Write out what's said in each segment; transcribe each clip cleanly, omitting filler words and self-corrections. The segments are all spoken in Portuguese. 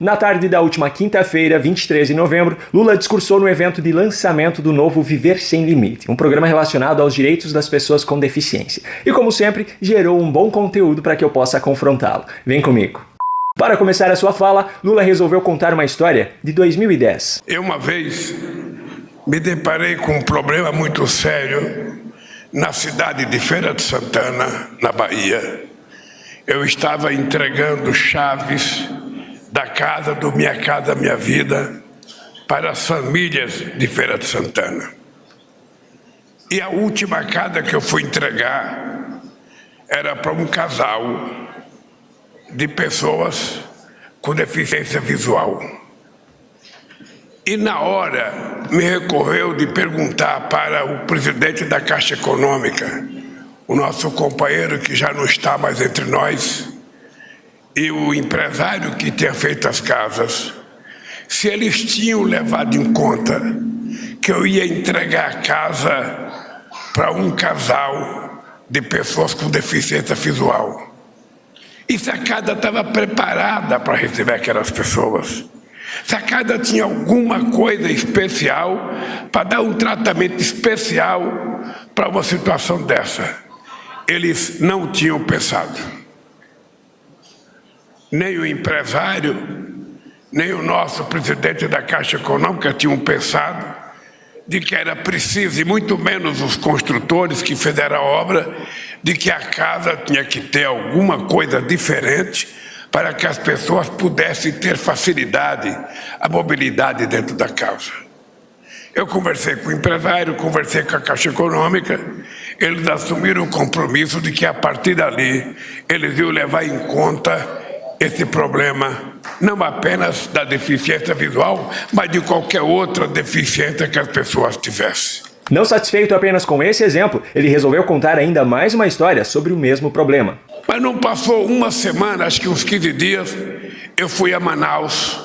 Na tarde da última quinta-feira, 23 de novembro, Lula discursou no evento de lançamento do novo Viver Sem Limite, um programa relacionado aos direitos das pessoas com deficiência. E como sempre, gerou um bom conteúdo para que eu possa confrontá-lo. Vem comigo. Para começar a sua fala, Lula resolveu contar uma história de 2010. Eu uma vez me deparei com um problema muito sério na cidade de Feira de Santana, na Bahia. Eu estava entregando chaves da casa do Minha Casa Minha Vida para as famílias de Feira de Santana. E a última casa que eu fui entregar era para um casal de pessoas com deficiência visual. E na hora me recorreu de perguntar para o presidente da Caixa Econômica, o nosso companheiro que já não está mais entre nós, e o empresário que tinha feito as casas, se eles tinham levado em conta que eu ia entregar a casa para um casal de pessoas com deficiência visual. E se a casa estava preparada para receber aquelas pessoas. Se a casa tinha alguma coisa especial para dar um tratamento especial para uma situação dessa. Eles não tinham pensado. Nem o empresário, nem o nosso presidente da Caixa Econômica tinham pensado de que era preciso, e muito menos os construtores que fizeram a obra, de que a casa tinha que ter alguma coisa diferente para que as pessoas pudessem ter facilidade, a mobilidade dentro da casa. Eu conversei com o empresário, conversei com a Caixa Econômica, eles assumiram o compromisso de que a partir dali eles iam levar em conta esse problema, não apenas da deficiência visual, mas de qualquer outra deficiência que as pessoas tivessem. Não satisfeito apenas com esse exemplo, ele resolveu contar ainda mais uma história sobre o mesmo problema. Mas não passou uma semana, acho que uns 15 dias, eu fui a Manaus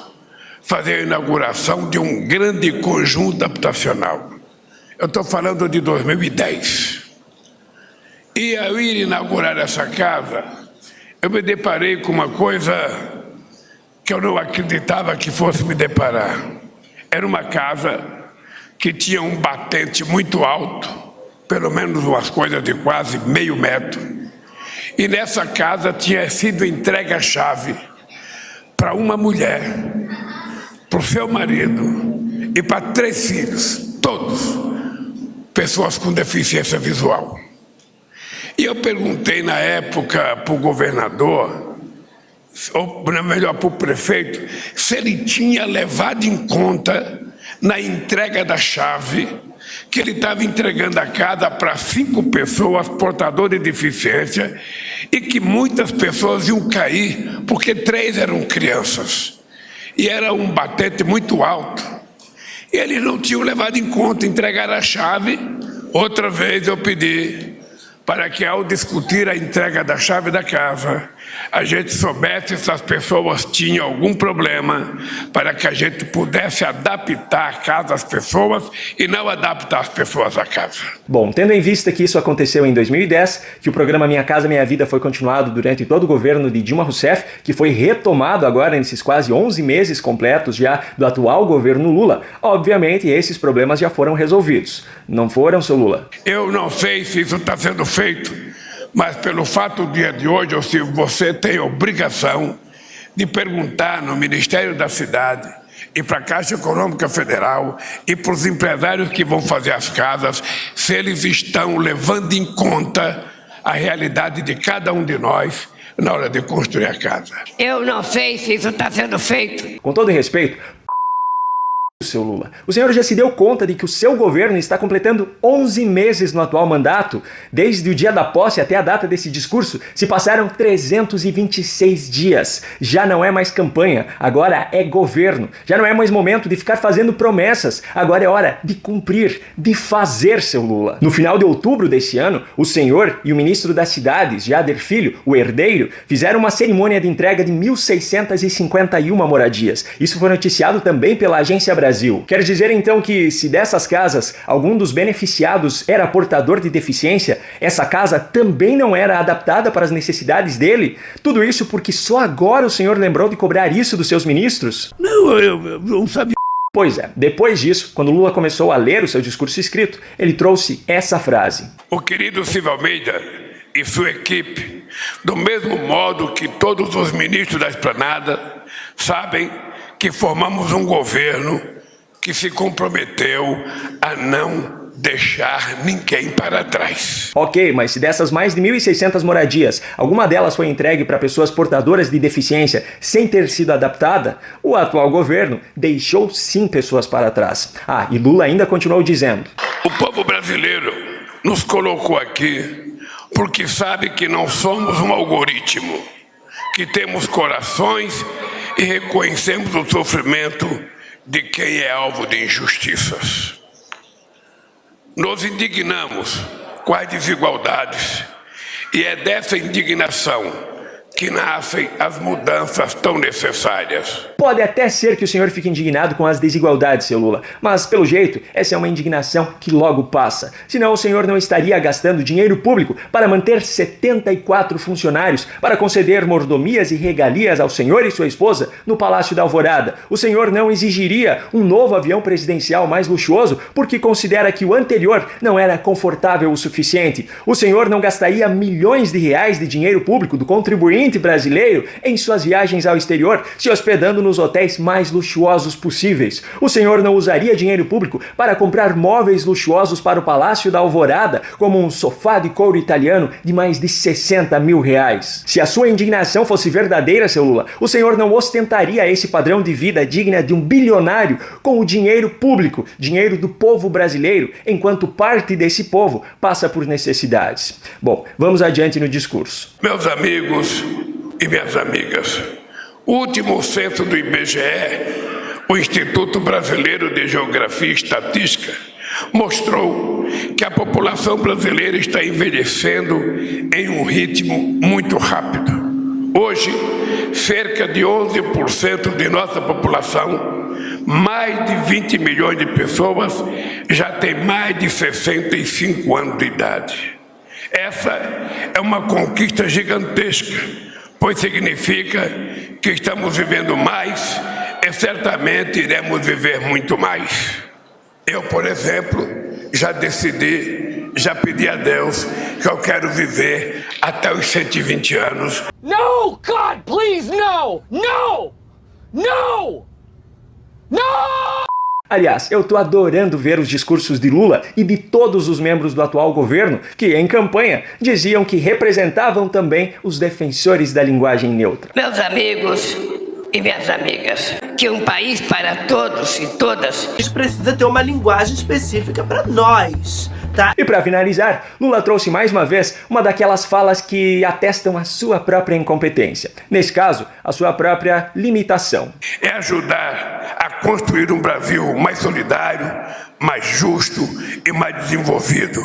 fazer a inauguração de um grande conjunto habitacional. Eu estou falando de 2010. E ao ir inaugurar essa casa, eu me deparei com uma coisa que eu não acreditava que fosse me deparar. Era uma casa que tinha um batente muito alto, pelo menos umas coisas de quase meio metro. E nessa casa tinha sido entregue a chave para uma mulher, para o seu marido e para 3 filhos, todos pessoas com deficiência visual. E eu perguntei na época para o governador, ou melhor para o prefeito, se ele tinha levado em conta na entrega da chave que ele estava entregando a casa para 5 pessoas portadoras de deficiência e que muitas pessoas iam cair porque 3 eram crianças. E era um batente muito alto. E eles não tinham levado em conta entregar a chave. Outra vez eu pedi para que, ao discutir a entrega da chave da casa, a gente soubesse se as pessoas tinham algum problema, para que a gente pudesse adaptar a casa às pessoas e não adaptar as pessoas à casa. Bom, tendo em vista que isso aconteceu em 2010, que o programa Minha Casa Minha Vida foi continuado durante todo o governo de Dilma Rousseff, que foi retomado agora nesses quase 11 meses completos já do atual governo Lula, obviamente esses problemas já foram resolvidos. Não foram, seu Lula? Eu não sei se isso está sendo feito, mas pelo fato do dia de hoje, você tem obrigação de perguntar no Ministério da Cidade e para a Caixa Econômica Federal e para os empresários que vão fazer as casas, se eles estão levando em conta a realidade de cada um de nós na hora de construir a casa. Eu não sei se isso está sendo feito. Com todo respeito, seu Lula, o senhor já se deu conta de que o seu governo está completando 11 meses no atual mandato? Desde o dia da posse até a data desse discurso, se passaram 326 dias. Já não é mais campanha, agora é governo. Já não é mais momento de ficar fazendo promessas, agora é hora de cumprir, de fazer, seu Lula. No final de outubro desse ano, o senhor e o ministro das Cidades, Jader Filho, o herdeiro, fizeram uma cerimônia de entrega de 1.651 moradias. Isso foi noticiado também pela Agência Brasil Brasil. Quer dizer então que se dessas casas algum dos beneficiados era portador de deficiência, essa casa também não era adaptada para as necessidades dele? Tudo isso porque só agora o senhor lembrou de cobrar isso dos seus ministros? Não, eu não sabia. Pois é, depois disso, quando Lula começou a ler o seu discurso escrito, ele trouxe essa frase. O querido Silvio Almeida e sua equipe, do mesmo modo que todos os ministros da Esplanada, sabem que formamos um governo que se comprometeu a não deixar ninguém para trás. Ok, mas se dessas mais de 1.600 moradias, alguma delas foi entregue para pessoas portadoras de deficiência sem ter sido adaptada, o atual governo deixou sim pessoas para trás. Ah, e Lula ainda continuou dizendo: o povo brasileiro nos colocou aqui porque sabe que não somos um algoritmo, que temos corações e reconhecemos o sofrimento de quem é alvo de injustiças. Nos indignamos com as desigualdades e é dessa indignação que nascem as mudanças tão necessárias. Pode até ser que o senhor fique indignado com as desigualdades, seu Lula, mas pelo jeito, essa é uma indignação que logo passa. Senão o senhor não estaria gastando dinheiro público para manter 74 funcionários, para conceder mordomias e regalias ao senhor e sua esposa no Palácio da Alvorada. O senhor não exigiria um novo avião presidencial mais luxuoso porque considera que o anterior não era confortável o suficiente. O senhor não gastaria milhões de reais de dinheiro público do contribuinte brasileiro em suas viagens ao exterior, se hospedando nos hotéis mais luxuosos possíveis. O senhor não usaria dinheiro público para comprar móveis luxuosos para o Palácio da Alvorada, como um sofá de couro italiano de mais de 60 mil reais. Se a sua indignação fosse verdadeira, seu Lula, o senhor não ostentaria esse padrão de vida digna de um bilionário com o dinheiro público, dinheiro do povo brasileiro, enquanto parte desse povo passa por necessidades. Bom, vamos adiante no discurso. Meus amigos e minhas amigas, o último censo do IBGE, o Instituto Brasileiro de Geografia e Estatística, mostrou que a população brasileira está envelhecendo em um ritmo muito rápido. Hoje, cerca de 11% de nossa população, mais de 20 milhões de pessoas, já tem mais de 65 anos de idade. Essa é uma conquista gigantesca, pois significa que estamos vivendo mais e certamente iremos viver muito mais. Eu, por exemplo, já decidi, já pedi a Deus que eu quero viver até os 120 anos. No, God, please, no! No! No! No! Aliás, eu tô adorando ver os discursos de Lula e de todos os membros do atual governo que, em campanha, diziam que representavam também os defensores da linguagem neutra. Meus amigos e minhas amigas, que um país para todos e todas. A gente precisa ter uma linguagem específica para nós, tá? E para finalizar, Lula trouxe mais uma vez uma daquelas falas que atestam a sua própria incompetência. Nesse caso, a sua própria limitação. É ajudar a construir um Brasil mais solidário, mais justo e mais desenvolvido.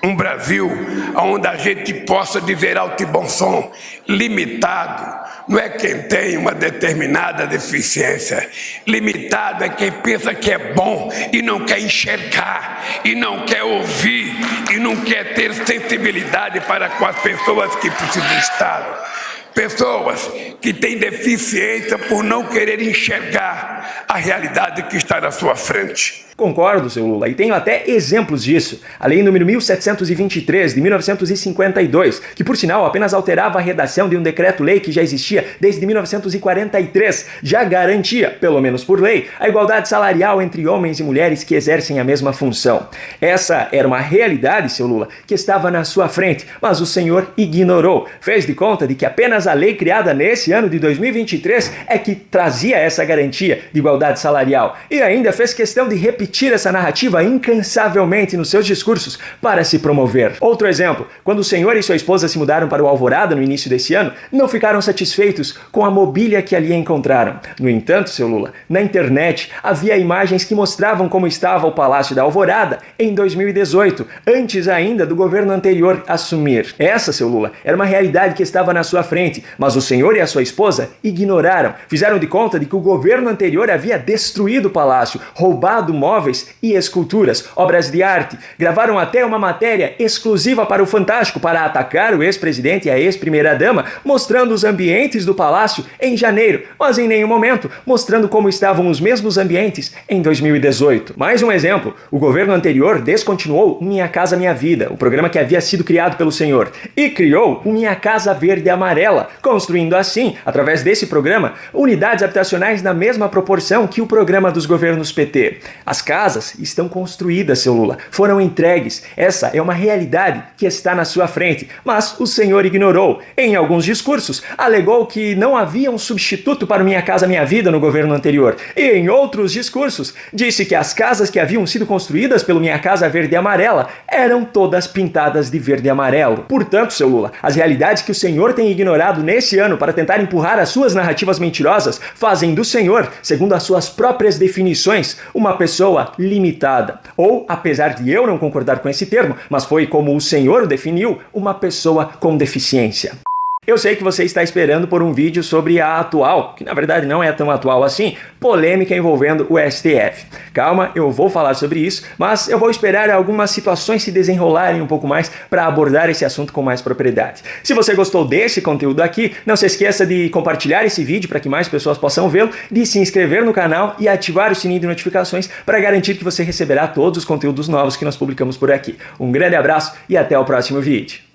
Um Brasil onde a gente possa dizer alto e bom som, limitado não é quem tem uma determinada deficiência. Limitado é quem pensa que é bom e não quer enxergar, e não quer ouvir, e não quer ter sensibilidade para com as pessoas que precisam estar. Pessoas que têm deficiência por não querer enxergar a realidade que está na sua frente. Concordo, seu Lula, e tenho até exemplos disso. A Lei nº 1723, de 1952, que por sinal apenas alterava a redação de um decreto-lei que já existia desde 1943, já garantia, pelo menos por lei, a igualdade salarial entre homens e mulheres que exercem a mesma função. Essa era uma realidade, seu Lula, que estava na sua frente, mas o senhor ignorou. Fez de conta de que apenas a lei criada nesse ano de 2023 é que trazia essa garantia de igualdade salarial. E ainda fez questão de repetir repetir essa narrativa incansavelmente nos seus discursos para se promover. Outro exemplo, quando o senhor e sua esposa se mudaram para o Alvorada no início desse ano, não ficaram satisfeitos com a mobília que ali encontraram. No entanto, seu Lula, na internet havia imagens que mostravam como estava o Palácio da Alvorada em 2018, antes ainda do governo anterior assumir. Essa, seu Lula, era uma realidade que estava na sua frente, mas o senhor e a sua esposa ignoraram, fizeram de conta de que o governo anterior havia destruído o palácio, roubado móveis e esculturas, obras de arte, gravaram até uma matéria exclusiva para o Fantástico para atacar o ex-presidente e a ex-primeira-dama, mostrando os ambientes do palácio em janeiro, mas em nenhum momento mostrando como estavam os mesmos ambientes em 2018. Mais um exemplo, o governo anterior descontinuou Minha Casa Minha Vida, o programa que havia sido criado pelo senhor, e criou o Minha Casa Verde e Amarela, construindo assim, através desse programa, unidades habitacionais na mesma proporção que o programa dos governos PT. As casas estão construídas, seu Lula, foram entregues. Essa é uma realidade que está na sua frente, mas o senhor ignorou. Em alguns discursos, alegou que não havia um substituto para o Minha Casa Minha Vida no governo anterior. E em outros discursos, disse que as casas que haviam sido construídas pelo Minha Casa Verde e Amarela eram todas pintadas de verde e amarelo. Portanto, seu Lula, as realidades que o senhor tem ignorado nesse ano para tentar empurrar as suas narrativas mentirosas fazem do senhor, segundo as suas próprias definições, uma pessoa limitada. Ou, apesar de eu não concordar com esse termo, mas foi como o senhor o definiu, uma pessoa com deficiência. Eu sei que você está esperando por um vídeo sobre a atual, que na verdade não é tão atual assim, polêmica envolvendo o STF. Calma, eu vou falar sobre isso, mas eu vou esperar algumas situações se desenrolarem um pouco mais para abordar esse assunto com mais propriedade. Se você gostou desse conteúdo aqui, não se esqueça de compartilhar esse vídeo para que mais pessoas possam vê-lo, de se inscrever no canal e ativar o sininho de notificações para garantir que você receberá todos os conteúdos novos que nós publicamos por aqui. Um grande abraço e até o próximo vídeo.